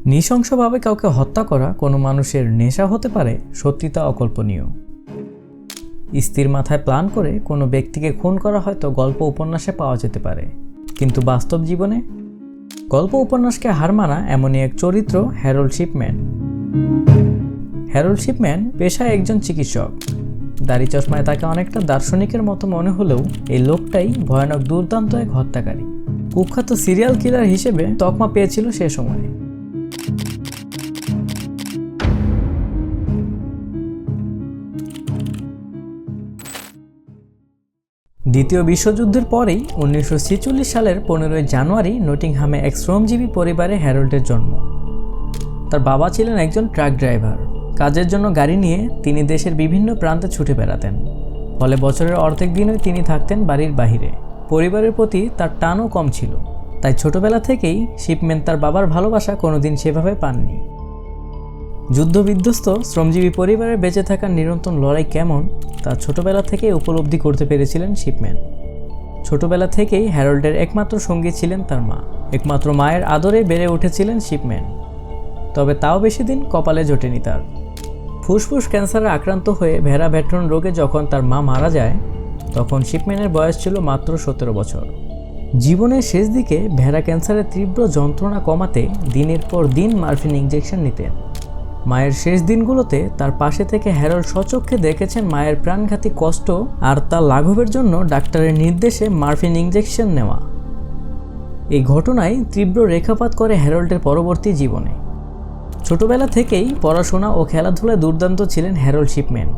নৃশংসভাবে কাউকে হত্যা করা কোনো মানুষের নেশা হতে পারে, সত্যি তা অকল্পনীয়। স্ত্রীর মাথায় প্ল্যান করে কোনো ব্যক্তিকে খুন করা হয়তো গল্প উপন্যাসে পাওয়া যেতে পারে, কিন্তু বাস্তব জীবনে গল্প উপন্যাসকে হার মানা এমনই এক চরিত্র হ্যারল্ড শিপম্যান। হ্যারল্ড শিপম্যান পেশায় একজন চিকিৎসক। দাড়ি চশমায় তাকে অনেকটা দার্শনিকের মতো মনে হলেও এই লোকটাই ভয়ানক দুর্দান্ত এক হত্যাকারী। কুখ্যাত সিরিয়াল কিলার হিসেবে তকমা পেয়েছিল সে সময়। দ্বিতীয় বিশ্বযুদ্ধের পরেই 1946 সালের 15 জানুয়ারি নটিংহামে এক শ্রমজীবী পরিবারে হ্যারল্ডের জন্ম। তার বাবা ছিলেন একজন ট্রাক ড্রাইভার। কাজের জন্য গাড়ি নিয়ে তিনি দেশের বিভিন্ন প্রান্তে ছুটে বেড়াতেন, ফলে বছরের অর্ধেক দিনই তিনি থাকতেন বাড়ির বাহিরে। পরিবারের প্রতি তার টানও কম ছিল, তাই ছোটবেলা থেকেই শিপম্যান তার বাবার ভালোবাসা কোনোদিন সেভাবে পাননি। যুদ্ধবিধ্বস্ত শ্রমজীবী পরিবারের বেঁচে থাকার নিরন্তর লড়াই কেমন তা ছোটবেলা থেকেই উপলব্ধি করতে পেরেছিলেন শিপম্যান। ছোটবেলা থেকেই হ্যারল্ডের একমাত্র সঙ্গী ছিলেন তার মা। একমাত্র মায়ের আদরে বেড়ে উঠেছিলেন শিপম্যান। তবে তাও বেশি দিন কপালে জোটেনি তার। ফুসফুস ক্যান্সারে আক্রান্ত হয়ে ভেড়া ভ্যাট্রন রোগে যখন তার মা মারা যায়, তখন শিপম্যানের বয়স ছিল মাত্র 17 বছর। জীবনের শেষ দিকে ভেড়া ক্যান্সারের তীব্র যন্ত্রণা কমাতে দিনের পর দিন মরফিন ইনজেকশন নিতেন। মায়ের শেষ দিনগুলোতে তার পাশে থেকে হ্যারল্ড স্বচক্ষে দেখেছেন মায়ের প্রাণঘাতী কষ্ট আর তা লাঘবের জন্য ডাক্তারের নির্দেশে মরফিন ইনজেকশন নেওয়া। এই ঘটনায় তীব্র রেখাপাত করে হ্যারল্ডের পরবর্তী জীবনে। ছোটবেলা থেকেই পড়াশোনা ও খেলাধুলায় দুর্দান্ত ছিলেন হ্যারল্ড শিপম্যান।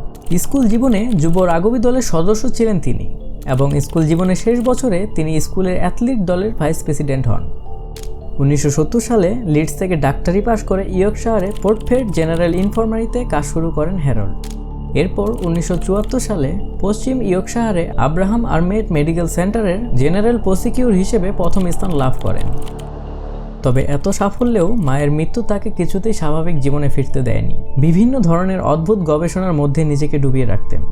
স্কুল জীবনে যুব রাগবি দলের সদস্য ছিলেন তিনি, এবং স্কুল জীবনের শেষ বছরে তিনি স্কুলের অ্যাথলিট দলের ভাইস প্রেসিডেন্ট হন। 1970 সালে লিডস থেকে ডাক্তারি পাশ করে ইয়র্কশায়ারে পোর্টফেড জেনারেল ইনফার্মারিতে কাজ শুরু করেন হ্যারল্ড। এরপর 1974 সালে পশ্চিম ইয়র্কশায়ারে আব্রাহাম আর্মেড মেডিকেল সেন্টারের জেনারেল প্রসিকিউটর হিসেবে প্রথম স্থান লাভ করেন। তবে এত সাফল্যেও মায়ের মৃত্যু তাকে কিছুতেই স্বাভাবিক জীবনে ফিরতে দেয়নি। বিভিন্ন ধরনের অদ্ভুত গবেষণার মধ্যে নিজেকে ডুবিয়ে রাখতেন।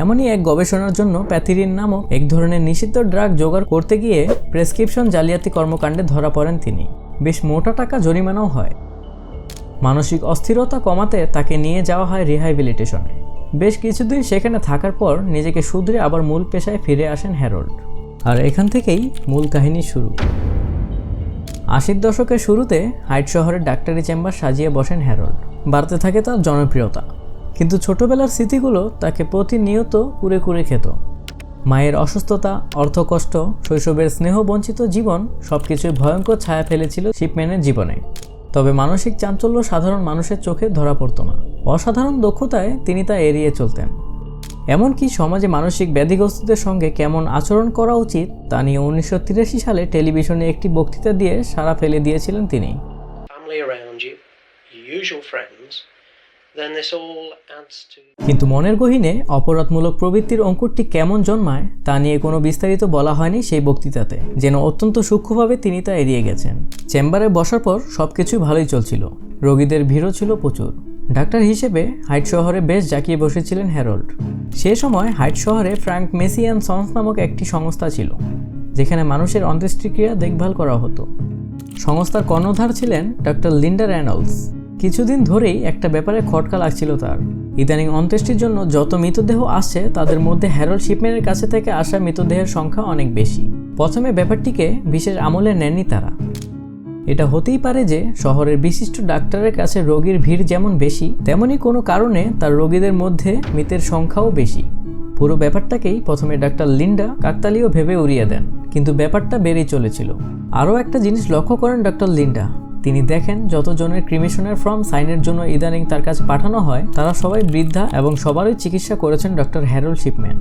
এমনই এক গবেষণার জন্য প্যাথিরিন নামক এক ধরনের নিষিদ্ধ ড্রাগ জোগাড় করতে গিয়ে প্রেসক্রিপশন জালিয়াতি কর্মকাণ্ডে ধরা পড়েন তিনি। বেশ মোটা টাকা জরিমানাও হয়। মানসিক অস্থিরতা কমাতে তাকে নিয়ে যাওয়া হয় রিহ্যাবিলিটেশনে। বেশ কিছুদিন সেখানে থাকার পর নিজেকে শুধরে আবার মূল পেশায় ফিরে আসেন হ্যারল্ড। আর এখান থেকেই মূল কাহিনী শুরু। 80 দশকের শুরুতে হাইট শহরের ডাক্তারি চেম্বার সাজিয়ে বসেন হ্যারল্ড। বাড়তে থাকে তার জনপ্রিয়তা, কিন্তু ছোটবেলার স্মৃতিগুলো তাকে প্রতিনিয়ত কুরে কুরে খেত। মায়ের অসুস্থতা, অর্থকষ্ট, শৈশবের স্নেহবঞ্চিত জীবন সবকিছুই ভয়ঙ্কর ছায়া ফেলেছিল শিপম্যানের জীবনে। তবে মানসিক চাঞ্চল্য সাধারণ মানুষের চোখে ধরা পড়ত না। অসাধারণ দক্ষতায় তিনি তা এড়িয়ে চলতেন। এমনকি সমাজে মানসিক ব্যাধিগ্রস্তদের সঙ্গে কেমন আচরণ করা উচিত তা নিয়ে 1983 সালে টেলিভিশনে একটি বক্তৃতা দিয়ে সাড়া ফেলে দিয়েছিলেন তিনি। কিন্তু মনের গহীনে অপরাধমূলক প্রবৃত্তির অঙ্কুরটি কেমন জন্মায় তা নিয়ে কোনো বিস্তারিত বলা হয়নি সেই বক্তৃতাতে, যেন অত্যন্ত সূক্ষ্মভাবে তিনি তা এড়িয়ে গেছেন। চেম্বারে বসার পর সবকিছুই ভালোই চলছিল, রোগীদের ভিড়ও ছিল প্রচুর। ডাক্তার হিসেবে হাইট শহরে বেশ জাঁকিয়ে বসেছিলেন হ্যারল্ড। সে সময় হাইট শহরে ফ্র্যাঙ্ক মেসি অ্যান্ড সন্স নামক একটি সংস্থা ছিল, যেখানে মানুষের অন্ত্যেষ্টিক্রিয়া দেখভাল করা হতো। সংস্থার কর্ণধার ছিলেন ডক্টর লিন্ডা রেনল্ডস। কিছুদিন ধরেই একটা ব্যাপারে খটকা লাগছিল তার। ইদানিং অন্ত্যেষ্টির জন্য যত মৃতদেহ আসছে তাদের মধ্যে হ্যারল্ড শিপম্যানের কাছে থেকে আসা মৃতদেহের সংখ্যা অনেক বেশি। প্রথমে ব্যাপারটিকে বিশেষ আমলে নেননি তারা। এটা হতেই পারে যে শহরের বিশিষ্ট ডাক্তারের কাছে রোগীর ভিড় যেমন বেশি, তেমনি কোনো কারণে তার রোগীদের মধ্যে মৃতের সংখ্যাও বেশি। পুরো ব্যাপারটাকেই প্রথমে ডাক্তার লিন্ডা কাকতালীয় ভেবে উড়িয়ে দেন, কিন্তু ব্যাপারটা বেড়েই চলেছিল। আরও একটা জিনিস লক্ষ্য করেন ডক্টর লিন্ডা। তিনি দেখেন যতজনের ক্রিমেশনের ফর্ম সাইনের জন্য ইদানিং তার কাছে পাঠানো হয় তারা সবাই বৃদ্ধা, এবং সবারই চিকিৎসা করেছেন ডক্টর হ্যারল্ড শিপম্যান।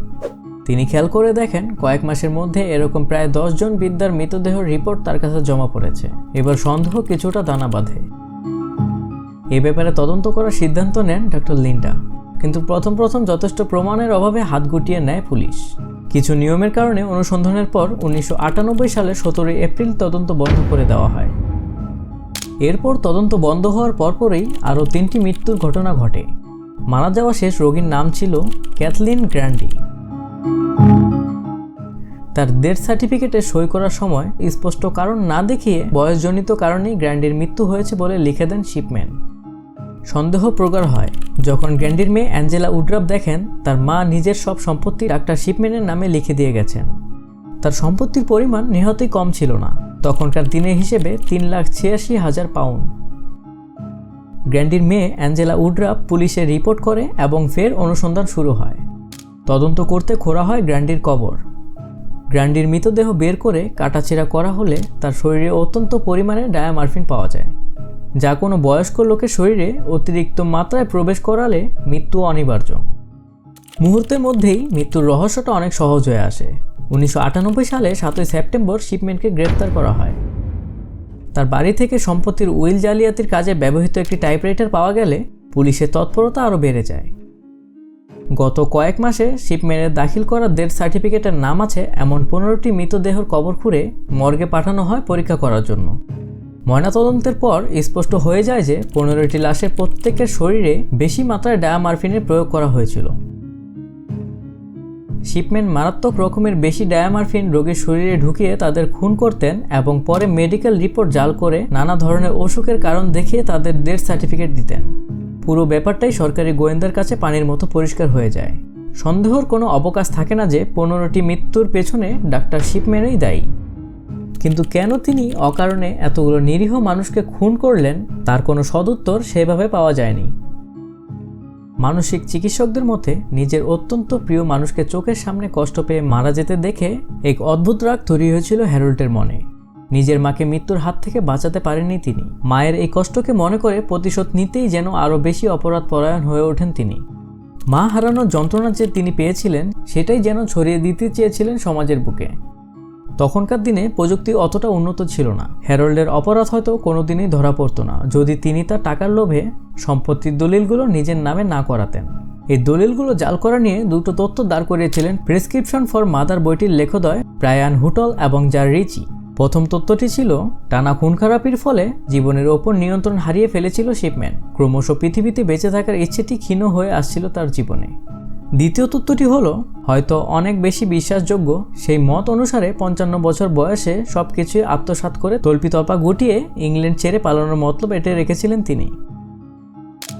তিনি খেয়াল করে দেখেন কয়েক মাসের মধ্যে এরকম প্রায় 10 জন বৃদ্ধার মৃতদেহ রিপোর্ট তার কাছে জমা পড়েছে। এবার সন্দেহ কিছুটা দানা বাঁধে। এ ব্যাপারে তদন্ত করার সিদ্ধান্ত নেন ডক্টর লিন্ডা, কিন্তু প্রথম যথেষ্ট প্রমাণের অভাবে হাত গুটিয়ে নেয় পুলিশ। কিছু নিয়মের কারণে অনুসন্ধানের পর 1998 সালের 17 এপ্রিল তদন্ত বন্ধ করে দেওয়া হয়। এরপর তদন্ত বন্ধ হওয়ার পরপরই আরও 3টি মৃত্যুর ঘটনা ঘটে। মারা যাওয়া শেষ রোগীর নাম ছিল ক্যাথলিন গ্র্যান্ডি। তার ডেথ সার্টিফিকেটে সই করার সময় স্পষ্ট কারণ না দেখিয়ে বয়সজনিত কারণেই গ্র্যান্ডির মৃত্যু হয়েছে বলে লিখে দেন শিপম্যান। সন্দেহ প্রগাঢ় হয় যখন গ্র্যান্ডির মেয়ে অ্যাঞ্জেলা উডরাফ দেখেন তার মা নিজের সব সম্পত্তি ডাক্তার শিপম্যানের নামে লিখে দিয়ে গেছেন। তার সম্পত্তির পরিমাণ নেহাতই কম ছিল না, তখনকার দিনের হিসেবে 3,86,000 পাউন্ড। গ্র্যান্ডির মেয়ে অ্যাঞ্জেলা উডরাফ পুলিশে রিপোর্ট করে এবং ফের অনুসন্ধান শুরু হয়। তদন্ত করতে খোঁড়া হয় গ্র্যান্ডির কবর। গ্র্যান্ডির মৃতদেহ বের করে কাটাছেঁড়া করা হলে তার শরীরে অত্যন্ত পরিমাণে ডায়ামরফিন পাওয়া যায়, যা কোনো বয়স্ক লোকের শরীরে অতিরিক্ত মাত্রায় প্রবেশ করালে মৃত্যু অনিবার্য। মুহূর্তের মধ্যেই মৃত্যুর রহস্যটা অনেক সহজ হয়ে আসে। 1998 সালে 7 সেপ্টেম্বর শিপম্যানকে গ্রেপ্তার করা হয়। তার বাড়ি থেকে সম্পত্তির উইল জালিয়াতির কাজে ব্যবহৃত একটি টাইপরাইটার পাওয়া গেলে পুলিশের তৎপরতা আরও বেড়ে যায়। গত কয়েক মাসে শিপম্যানের দাখিল করা ডেথ সার্টিফিকেটের নাম আছে এমন 15টি মৃতদেহের কবর খুঁড়ে মর্গে পাঠানো হয় পরীক্ষা করার জন্য। ময়নাতদন্তের পর স্পষ্ট হয়ে যায় যে 15টি লাশের প্রত্যেকের শরীরে বেশি মাত্রায় ডায়ামরফিনের প্রয়োগ করা হয়েছিল। শিপম্যান মারাত্মক রকমের বেশি ডায়ামরফিন রোগীর শরীরে ঢুকিয়ে তাদের খুন করতেন এবং পরে মেডিকেল রিপোর্ট জাল করে নানা ধরনের অসুখের কারণ দেখিয়ে তাদের ডেথ সার্টিফিকেট দিতেন। পুরো ব্যাপারটাই সরকারি গোয়েন্দার কাছে পানির মতো পরিষ্কার হয়ে যায়। সন্দেহর কোনো অবকাশ থাকে না যে 15টি মৃত্যুর পেছনে ডাক্তার শিপম্যানই দায়ী। কিন্তু কেন তিনি অকারণে এতগুলো নিরীহ মানুষকে খুন করলেন তার কোনো সদুত্তর সেভাবে পাওয়া যায়নি। মানসিক চিকিৎসকদের মতে নিজের অত্যন্ত প্রিয় মানুষকে চোখের সামনে কষ্ট পেয়ে মারা যেতে দেখে এক অদ্ভুত রাগ তৈরি হয়েছিল হ্যারল্ডের মনে। নিজের মাকে মৃত্যুর হাত থেকে বাঁচাতে পারেননি তিনি। মায়ের এই কষ্টকে মনে করে প্রতিশোধ নিতেই যেন আরও বেশি অপরাধ পরায়ণ হয়ে ওঠেন তিনি। মা হারানোর যন্ত্রণা যে তিনি পেয়েছিলেন সেটাই যেন ছড়িয়ে দিতে চেয়েছিলেন সমাজের বুকে। তখনকার দিনে প্রযুক্তি অতটা উন্নত ছিল না। হ্যারল্ডের অপরাধ হয়তো কোনোদিনই ধরা পড়তো না যদি তিনি তার টাকার লোভে সম্পত্তির দলিলগুলো নিজের নামে না করাতেন। এই দলিলগুলো জাল করা নিয়ে দুটো তথ্য দাঁড় করিয়েছিলেন প্রেসক্রিপশন ফর মাদার বইটির লেখকদ্বয় ব্রায়ান হুটল এবং জার রিচি। প্রথম তথ্যটি ছিল টানা খুন খারাপির ফলে জীবনের ওপর নিয়ন্ত্রণ হারিয়ে ফেলেছিল শিপম্যান। ক্রমশ পৃথিবীতে বেঁচে থাকার ইচ্ছেটি ক্ষীণ হয়ে আসছিল তার জীবনে। দ্বিতীয় তথ্যটি হলো হয়তো অনেক বেশি বিশ্বাসযোগ্য। সেই মত অনুসারে 55 বছর বয়সে সবকিছুই আত্মসাৎ করে তল্পিতল্পা গুটিয়ে ইংল্যান্ড ছেড়ে পালানোর মতলব এটে রেখেছিলেন তিনি।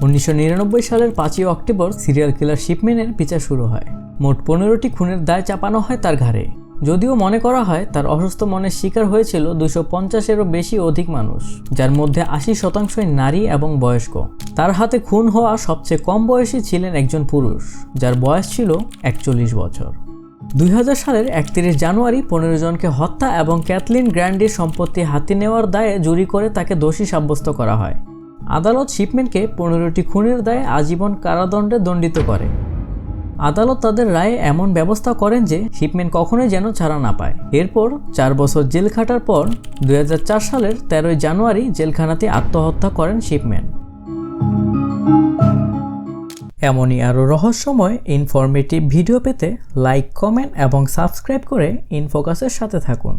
1999 সালের 5 অক্টোবর সিরিয়াল কিলার শিপম্যানের বিচার শুরু হয়। মোট 15টি খুনের দায় চাপানো হয় তার ঘাড়ে। যদিও মনে করা হয় তার অসুস্থ মনের শিকার হয়েছিল 250-এরও অধিক মানুষ, যার মধ্যে 80% নারী এবং বয়স্ক। তার হাতে খুন হওয়া সবচেয়ে কম বয়সী ছিলেন একজন পুরুষ, যার বয়স ছিল 41 বছর। 2000 সালের 31 জানুয়ারি 15 জনকে হত্যা এবং ক্যাথলিন গ্র্যান্ডির সম্পত্তি হাতে নেওয়ার দায়ে জুরি করে তাকে দোষী সাব্যস্ত করা হয়। আদালত শিপম্যানকে 15টি খুনের দায়ে আজীবন কারাদণ্ডে দণ্ডিত করে। আদালত তাদের রায়ে এমন ব্যবস্থা করেন যে শিপম্যান কখনোই যেন ছাড়া না পায়। এরপর 4 বছর জেল খাটার পর 2004 সালের 13 জানুয়ারি জেলখানাতে আত্মহত্যা করেন শিপম্যান। এমনই আরও রহস্যময় ইনফরমেটিভ ভিডিও পেতে লাইক, কমেন্ট এবং সাবস্ক্রাইব করে ইনফোকাসের সাথে থাকুন।